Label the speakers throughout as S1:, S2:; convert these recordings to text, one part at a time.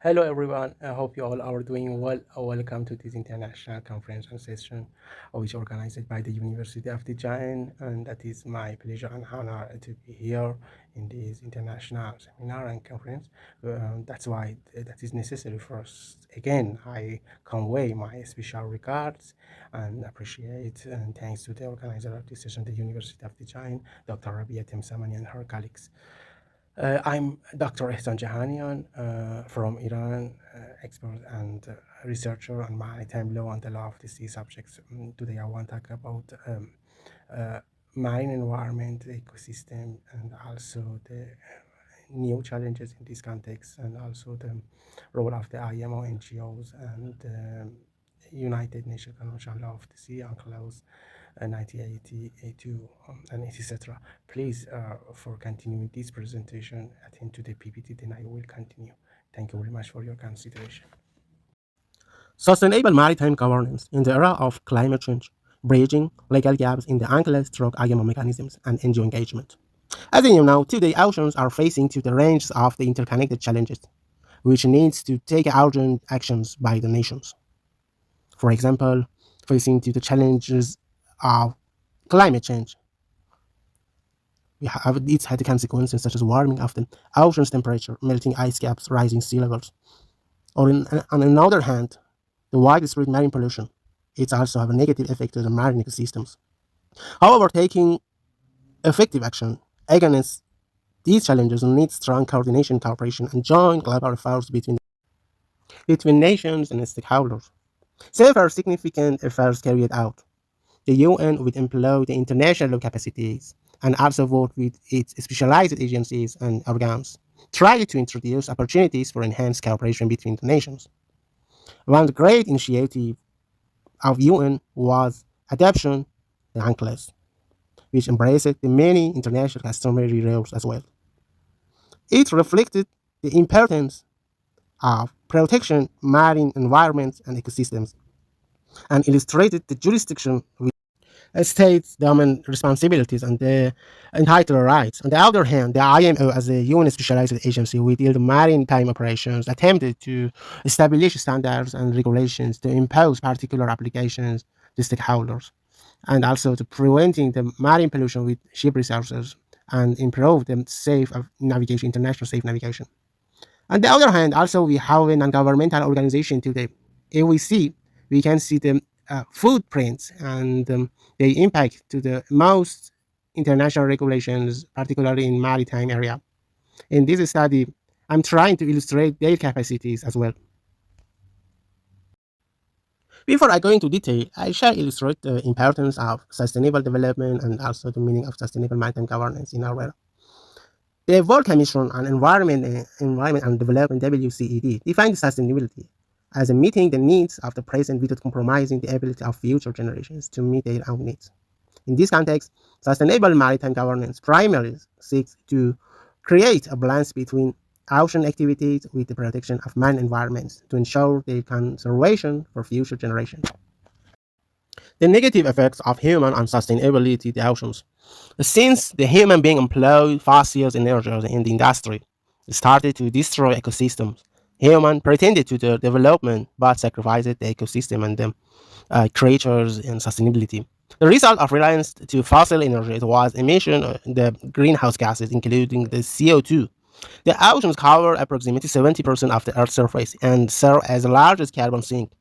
S1: Hello everyone, I hope you all are doing well. Welcome to this international conference and session, which organized by the University of the Jain, and that is my pleasure and honor to be here in this international seminar and conference. That's why that is necessary for us. Again, I convey my special regards and appreciate and thanks to the organizer of this session, the University of the Jain, Dr. Rabia Temsamani and her colleagues. I'm Dr. Ehsan Jahanian from Iran, expert and researcher on maritime law and the law of the sea subjects. Today I want to talk about uh, marine environment, the ecosystem, and also the new challenges in this context, and also the role of the IMO, NGOs, and United Nations Convention on Law of the Sea, UNCLOS, 1982, and etc. Please, for continuing this presentation, attend to the PPT, then I will continue. Thank you very much for your consideration. Sustainable maritime governance in the era of climate change, bridging legal gaps in the UNCLOS stroke IMO mechanisms and NGO engagement. As you know, today oceans are facing to the range of the interconnected challenges, which needs to take urgent actions by the nations. For example, facing to the challenges of climate change, it's had consequences such as warming of the ocean's temperature, melting ice caps, rising sea levels. Or on another hand, the widespread marine pollution. It's also have a negative effect on the marine ecosystems. However, taking effective action against these challenges needs strong coordination, cooperation, and joint global efforts between nations and stakeholders. Several significant efforts carried out. The UN would employ the international capacities and also work with its specialized agencies and organs, try to introduce opportunities for enhanced cooperation between the nations. One great initiative of UN was adoption the UNCLOS, which embraced the many international customary rules as well. It reflected the importance of protection marine environments and ecosystems and illustrated the jurisdiction states domain responsibilities and the entitled rights. On the other hand, the IMO, as a UN specialized agency with the maritime operations, attempted to establish standards and regulations to impose particular applications to stakeholders, and also to preventing the marine pollution with ship resources and improve the safe navigation, international safe navigation. On the other hand, also we have a non-governmental organization today. If we can see the footprints and the impact to the most international regulations, particularly in maritime area. In this study, I'm trying to illustrate their capacities as well. Before I go into detail, I shall illustrate the importance of sustainable development and also the meaning of sustainable maritime governance in our era. The World Commission on Environment and Development (WCED) defined sustainability as meeting the needs of the present without compromising the ability of future generations to meet their own needs. In this context, sustainable maritime governance primarily seeks to create a balance between ocean activities with the protection of marine environments to ensure their conservation for future generations. The negative effects of human on sustainability the oceans. Since the human being employed fossil energies in the industry started to destroy ecosystems, human pretended to the development but sacrificed the ecosystem and the creatures and sustainability. The result of reliance to fossil energies was emission of the greenhouse gases, including the CO2. The oceans cover approximately 70% of the Earth's surface and serve as the largest carbon sink,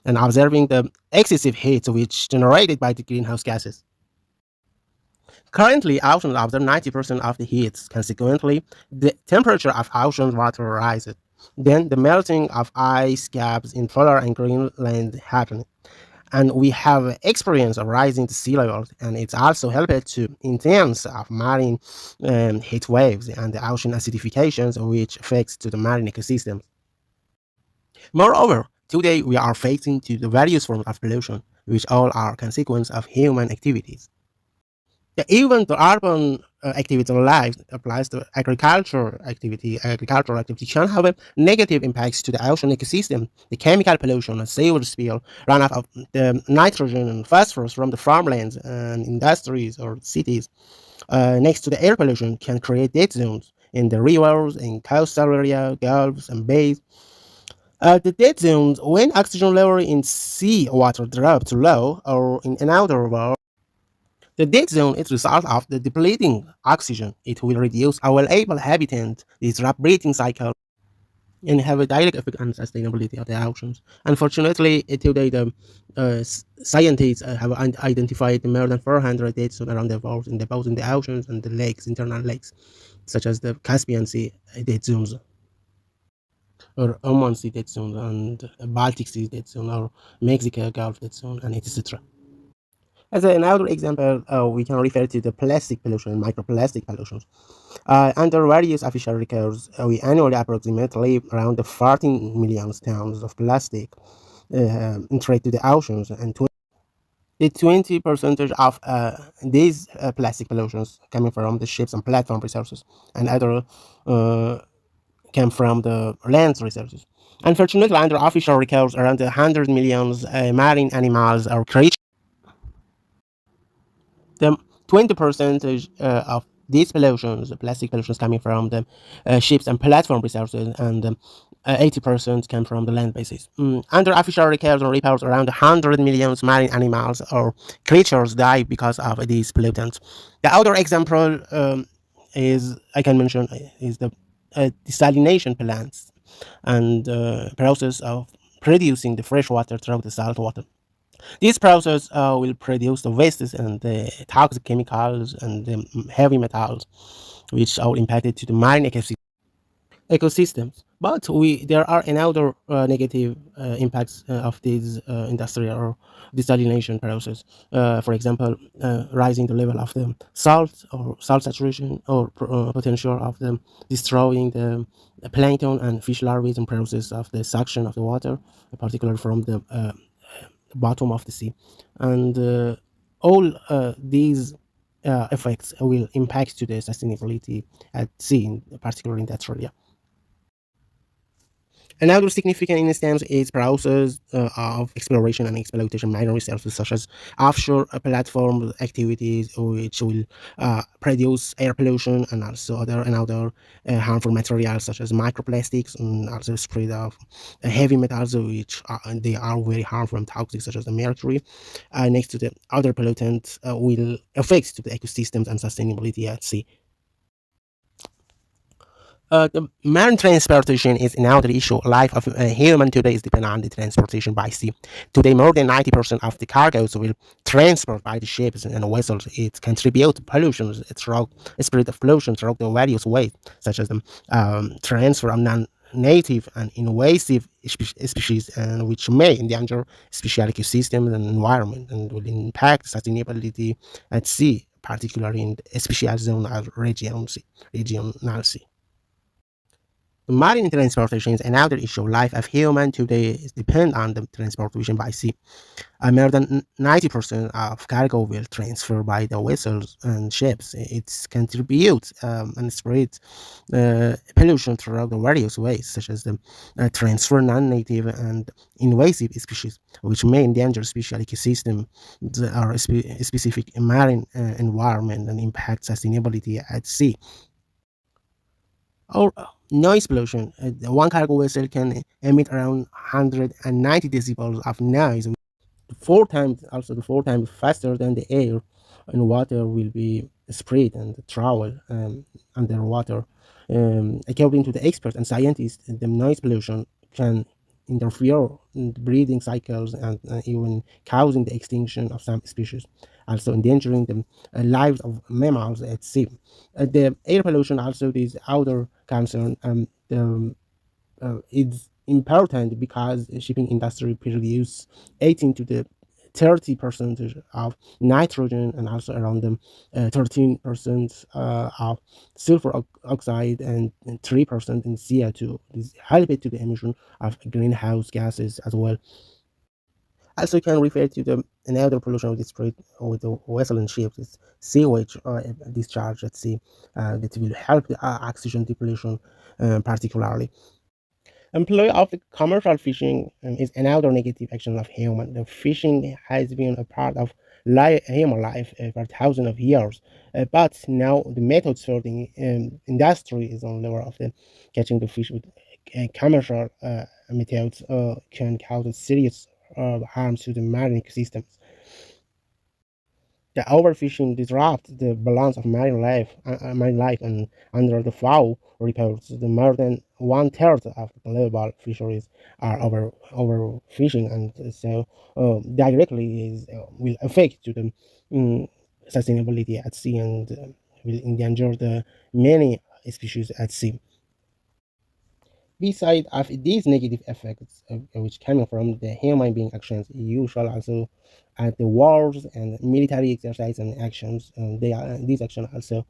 S1: and observing the excessive heat which generated by the greenhouse gases. Currently, oceans absorb 90% of the heat. Consequently, the temperature of ocean water rises. Then the melting of ice caps in polar and Greenland happens. And we have experience of rising the sea levels, and it's also helped to intense of marine heat waves and the ocean acidifications, which affects to the marine ecosystem. Moreover, today we are facing to the various forms of pollution, which all are consequence of human activities. Even the urban activity life applies to agricultural activity can have a negative impacts to the ocean ecosystem. The chemical pollution, sewage spill, runoff of the nitrogen and phosphorus from the farmlands and industries or cities, next to the air pollution, can create dead zones in the rivers, in coastal area, gulfs, and bays. The dead zones, when oxygen level in sea water drop to low, or in another word, the dead zone is a result of the depleting oxygen. It will reduce available habitat, disrupt breathing cycle, and have a direct effect on sustainability of the oceans. Unfortunately, today the scientists have identified more than 400 dead zones around the world, in both in the oceans and the lakes, internal lakes, such as the Caspian Sea dead zones, or Oman Sea dead zone, and Baltic Sea dead zone, or Mexico Gulf dead zone, and etc. As another example, we can refer to the plastic pollution, microplastic pollution. Under various official records, we annually approximately around 14 million tons of plastic trade to the oceans, and the 20 percentage of these plastic pollutions coming from the ships and platform resources, and other uh, came from the land resources. Unfortunately, under official records, around 100 million marine animals or creatures. The 20 percentage of these pollutions, the plastic pollutions, coming from the ships and platform resources, and 80% come from the land bases. Under official records and reports, around 100 million marine animals or creatures die because of these pollutants. The other example is I can mention is the desalination plants and process of producing the fresh water through the salt water. This process will produce the wastes and the toxic chemicals and the heavy metals, which are impacted to the marine ecosystems. But there are another negative impacts of this industrial or desalination process. For example, rising the level of the salt or salt saturation, or potential of them destroying the plankton and fish larvae in process of the suction of the water, particularly from the bottom of the sea, and all these effects will impact to the sustainability at sea, particularly in that area. Another significant instance is process of exploration and exploitation minor resources, such as offshore platform activities, which will produce air pollution and also other harmful materials such as microplastics, and also spread of heavy metals, which they are very harmful and toxic, such as the mercury. Next to the other pollutants, will affect to the ecosystems and sustainability at sea. The marine transportation is another issue. Life of a human today is dependent on the transportation by sea. Today, more than 90% of the cargoes will transport by the ships and vessels. It contributes to pollution through spread of pollution through the various ways, such as the transfer of non-native and invasive species, and which may endanger special ecosystems and environment, and will impact sustainability at sea, particularly in the special zone or regional sea. Marine transportation is another issue. Life of human today is depend on the transportation by sea. More than 90% of cargo will transfer by the vessels and ships. It contributes and spreads pollution throughout the various ways, such as the transfer non-native and invasive species, which may endanger special ecosystem or specific marine environment, and impact sustainability at sea. Or noise pollution. One cargo vessel can emit around 190 decibels of noise, four times, also the four times faster than the air and water will be spread and travel underwater. According to the experts and scientists, the noise pollution can interfere in the breeding cycles, and even causing the extinction of some species, also endangering the lives of mammals at sea. The air pollution also is other concern. It's important because the shipping industry produce 18 to the 30% of nitrogen, and also around them 13% of sulfur oxide, and 3% in CO2. This help to the emission of greenhouse gases as well. Also can refer to the another pollution with spread with the vessel and ships is sewage discharge at sea, that will help the oxygen depletion particularly. Employ of the commercial fishing is another negative action of human. The fishing has been a part of human life for thousands of years, but now the methods for the industry is on level of the catching the fish with commercial methods can cause serious harm to the marine ecosystems. The overfishing disrupts the balance of marine life, and under the FAO reports, the more than one third of global fisheries are overfishing, and so directly will affect to the um, sustainability at sea, and will endanger the many species at sea. Besides of these negative effects, which coming from the human being actions, you shall also add the wars and military exercise and actions. These actions also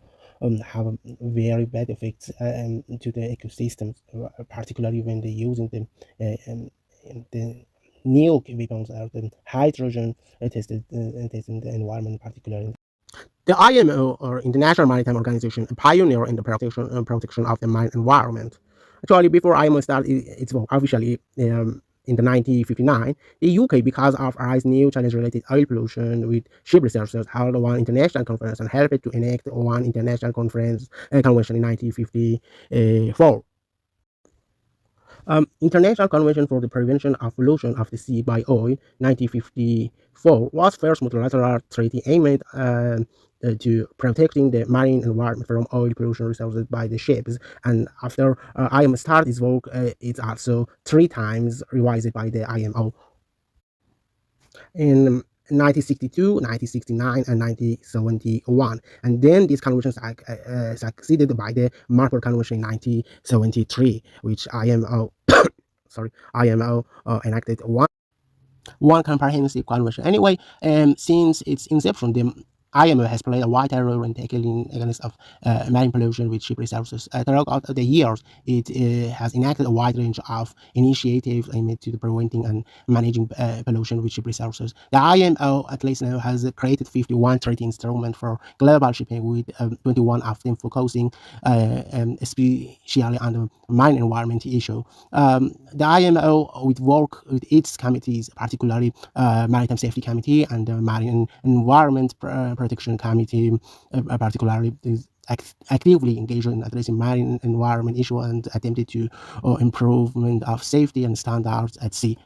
S1: have very bad effects to the ecosystems, particularly when they using the nuke weapons or the hydrogen tested in the environment, particularly. The IMO, or International Maritime Organization, a pioneer in the protection of the marine environment. Actually, before IMO started its work officially in the 1959, the UK, because of rising new challenge-related oil pollution with ship researchers, held one international conference and helped to enact one international convention in 1954. International Convention for the Prevention of Pollution of the Sea by Oil, 1954, was first multilateral treaty aimed to protecting the marine environment from oil pollution resulted by the ships. And after IMO started its work, it's also three times revised by the IMO. In 1962, 1969, and 1971. And then these conventions are succeeded by the Marpol Convention in 1973, which IMO enacted one comprehensive convention. Anyway, since its inception, the IMO has played a vital role in tackling against of marine pollution with ship resources. Throughout the years, it has enacted a wide range of initiatives aimed to preventing and managing pollution with ship resources. The IMO, at least now, has created 51 treaty instruments for global shipping, with 21 of them focusing especially on the marine environment issue. The IMO would work with its committees, particularly Maritime Safety Committee and the Marine Environment Protection Committee, particularly is actively engaged in addressing marine environment issue and attempted to improvement of safety and standards at sea.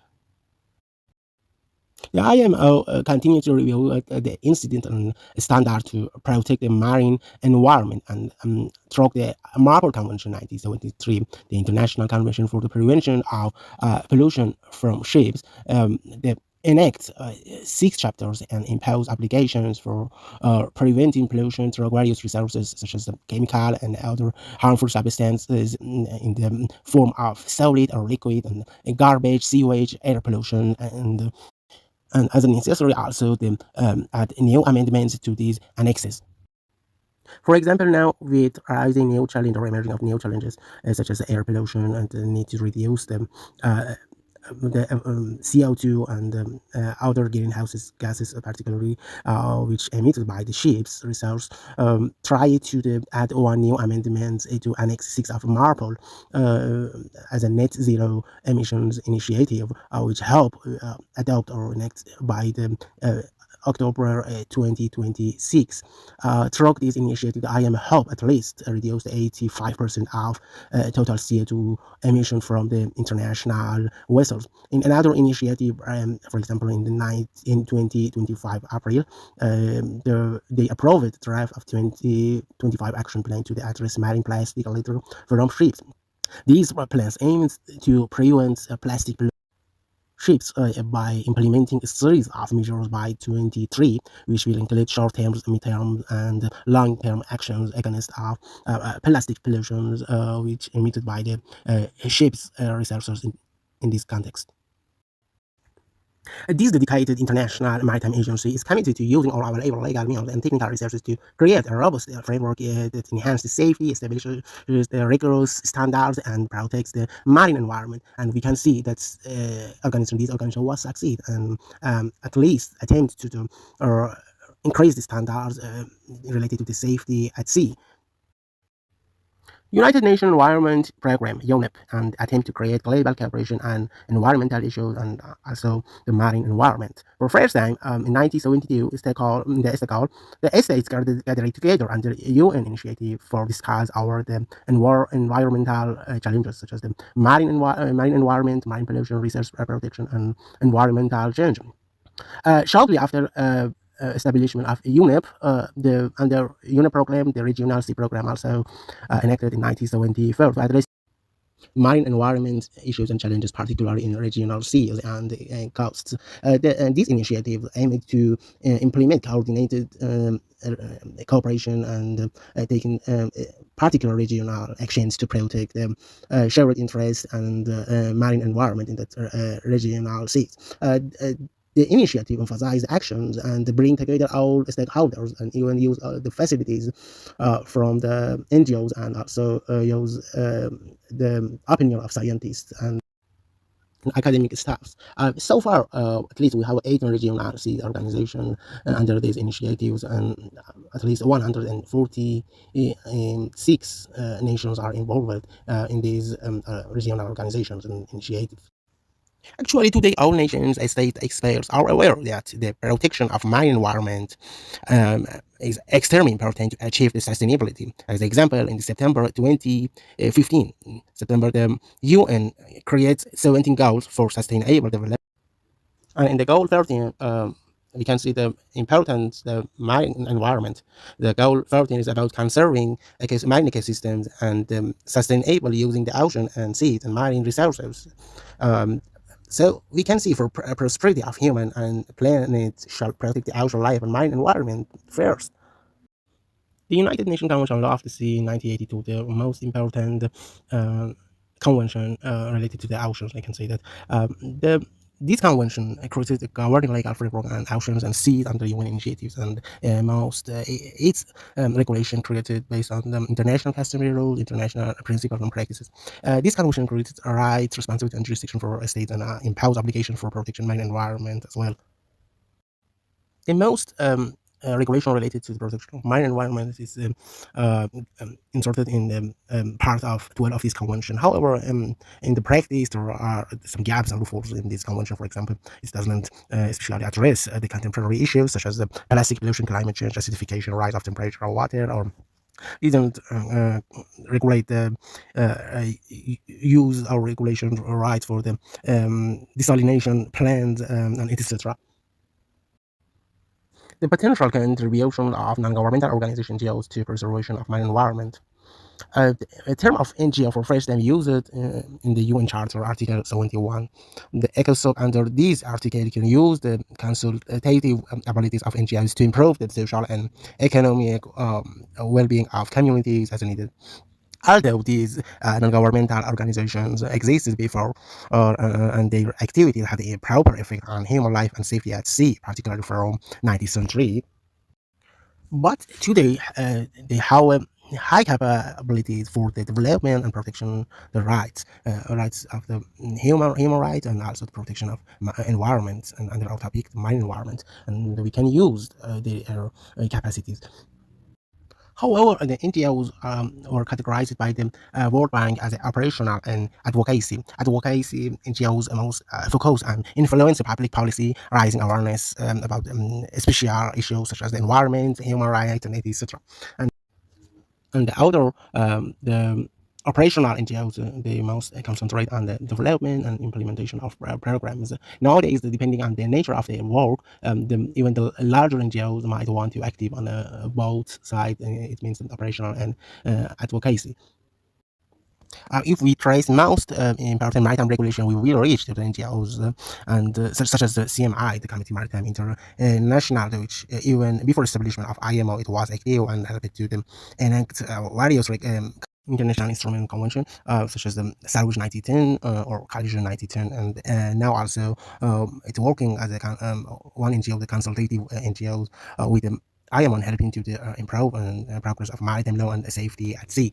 S1: The IMO continues to review the incident and standard to protect the marine environment, and through the Marpol Convention 1973, the International Convention for the Prevention of Pollution from Ships, the enacts 6 chapters and impose obligations for preventing pollution through various resources such as chemical and other harmful substances in the form of solid or liquid, and garbage, sewage, air pollution, and as necessary also the add new amendments to these annexes. For example, now with rising new challenge or emerging of new challenges such as air pollution and the need to reduce uh, the CO2 and other greenhouse gases, particularly which emitted by the ships resource, try to add one new amendment to Annex 6 of MARPOL as a net zero emissions initiative, which help adopt or enact by the October 2026. Through this initiative, the IM help at least reduce 85% of total CO2 emission from the international vessels. In another initiative, for example, in 2025 April, they approved the draft of 2025 action plan to address marine plastic litter from ships. These plans aim to prevent plastic ships by implementing a series of measures by 23, which will include short-term, mid-term, and long-term actions against plastic pollution, which emitted by the ships researchers in this context. This dedicated international maritime agency is committed to using all available legal means and technical resources to create a robust framework that enhances safety, establishes the rigorous standards, and protects the marine environment. And we can see that this organization was succeed and at least attempt to increase the standards related to the safety at sea. United Nations Environment Program (UNEP) and attempt to create global cooperation on environmental issues and also the marine environment. For first time in 1972, the states gathered together under UN initiative for discuss our the environmental challenges such as the marine environment, marine pollution, resource protection, and environmental change. Shortly after establishment of UNEP, the under UNEP program, the regional C program also enacted in 1974 to address marine environment issues and challenges, particularly in regional seas and coasts. This initiative aimed to implement coordinated cooperation and taking particular regional actions to protect the shared interests and marine environment in the regional seas. The initiative emphasizes actions and bring together all stakeholders and even use the facilities from the NGOs and also use the opinion of scientists and academic staffs. So far, at least we have 18 regional seed organizations under these initiatives, and at least 146 nations are involved in these regional organizations and initiatives. Actually, today, all nations and state experts are aware that the protection of marine environment is extremely important to achieve the sustainability. As an example, in September 2015, the UN creates 17 goals for sustainable development. And in the goal 13, we can see the importance of the marine environment. The goal 13 is about conserving marine ecosystems and sustainable using the ocean and seas and marine resources. Um, so we can see for prosperity of human and planet shall protect the ocean life and marine environment first. The United Nations Convention on Law of the Sea in 1982, the most important uh, convention related to the oceans, I can say that. This convention created a governing legal framework on oceans and seas under UN initiatives, and its regulation created based on the international customary rules, international principles and practices. This convention created a rights, responsibility, and jurisdiction for states and impose obligation for protection marine environment as well. The most regulation related to the protection of marine environment is inserted in the part of 12 of this convention. However, in the practice, there are some gaps and loopholes in this convention. For example, it doesn't especially address the contemporary issues such as the plastic pollution, climate change, acidification, rise of temperature of water, or didn't regulate the use or regulation rights for the desalination plants and etc. The potential contribution of non-governmental organizations NGOs to preservation of marine environment. The term of NGO for first time used in the UN Charter, Article 71. The ECOSOC under this article can use the consultative abilities of NGOs to improve the social and economic well-being of communities as needed. Although these non-governmental organizations existed before, and their activity had a proper effect on human life and safety at sea, particularly from 19th century. But today, they have high capabilities for the development and protection the rights of the human rights and also the protection of environment and under our topic, the marine environment, and we can use their capacities. However, the NGOs were categorized by the World Bank as operational and advocacy. Advocacy NGOs most focus on influence public policy, raising awareness about special issues such as the environment, human rights, and etc. And the other, the operational NGOs, they most concentrate on the development and implementation of programs. Nowadays, depending on the nature of their work, even the larger NGOs might want to active on both sides. It means operational and advocacy. If we trace most important maritime regulation, we will reach to the NGOs and such as the CMI, the Committee Maritime International, which even before establishment of IMO, it was active and helped to enact various international instrument convention, such as the Salvage 1910 or Collision 1910, and now also it's working as a one NGO, the consultative NGOs with the IMO helping to improve and progress of maritime law and safety at sea.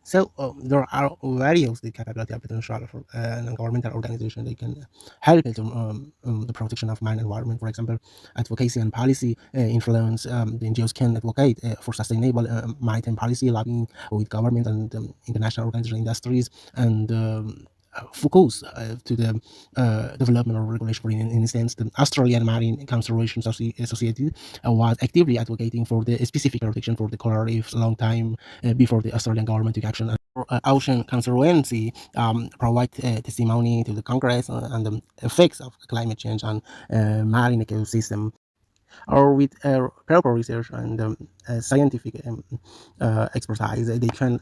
S1: So there are various the capability of potential for non-governmental organization. They can help to the protection of marine environment. For example, advocacy and policy influence. The NGOs can advocate for sustainable maritime policy, lobbying with government and international organization industries, and focus to the development of regulation. For instance, the Australian Marine Conservation Society was actively advocating for the specific protection for the coral reefs a long time before the Australian government took action. And Ocean Conservancy provide testimony to the Congress on the effects of climate change on marine ecosystem, or with proper research and scientific expertise, they can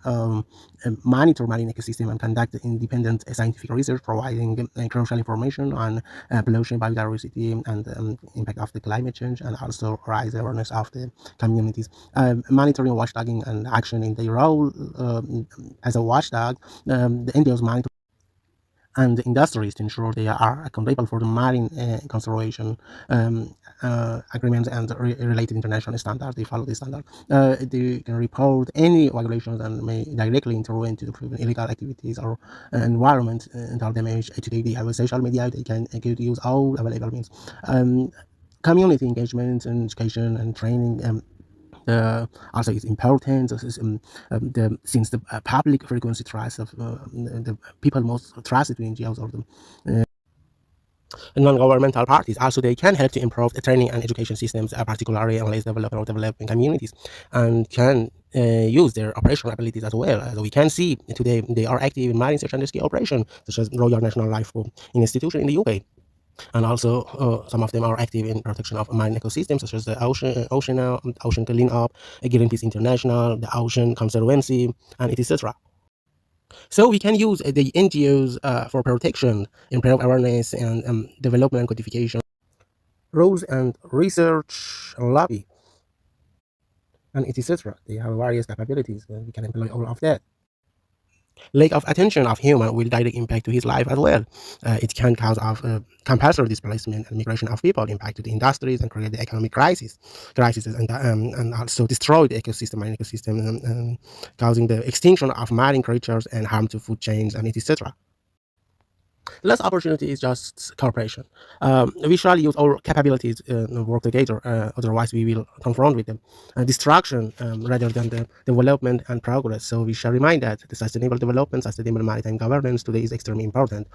S1: monitor marine ecosystem and conduct independent scientific research, providing crucial information on pollution, biodiversity, and impact of the climate change, and also raise awareness of the communities. Monitoring, watchdogging, and action in their role as a watchdog, the NGOs monitor and industries to ensure they are accountable for the marine conservation agreements and related international standards. They follow the standard. They can report any violations and may directly intervene to prevent illegal activities or environmental damage. Today, they have a social media. They can use all available means. Community engagement and education and training also is important. Since the public frequency trust of the people most trusted to NGOs or the non-governmental parties. Also, they can help to improve the training and education systems, particularly in less developed or developing communities, and can use their operational abilities as well. As we can see today, they are active in marine search and rescue operations, such as Royal National Lifeboat Institution in the UK. And also, some of them are active in protection of marine ecosystems, such as the ocean cleanup, Greenpeace International, the Ocean Conservancy, and etc. So we can use the NGOs for protection, improve awareness, and development codification, rules and research, lobby, and etc. They have various capabilities, and we can employ all of that. Lack of attention of human will direct impact to his life as well. It can cause of compulsory displacement and migration of people, impact to the industries, and create the economic crises, and also destroy the ecosystem, marine ecosystem, causing the extinction of marine creatures and harm to food chains, and etc. Less opportunity is just cooperation. We shall use our capabilities and work together. Otherwise, we will confront with them destruction rather than the development and progress. So we shall remind that the sustainable development, sustainable maritime governance today is extremely important.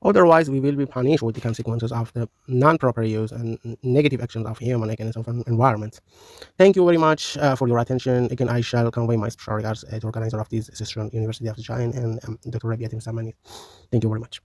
S1: Otherwise, we will be punished with the consequences of the non-proper use and negative actions of human against our environment. Thank you very much for your attention. Again, I shall convey my special regards to organizer of this session, University of Jain, and Dr. Rabiat Samani. Thank you very much.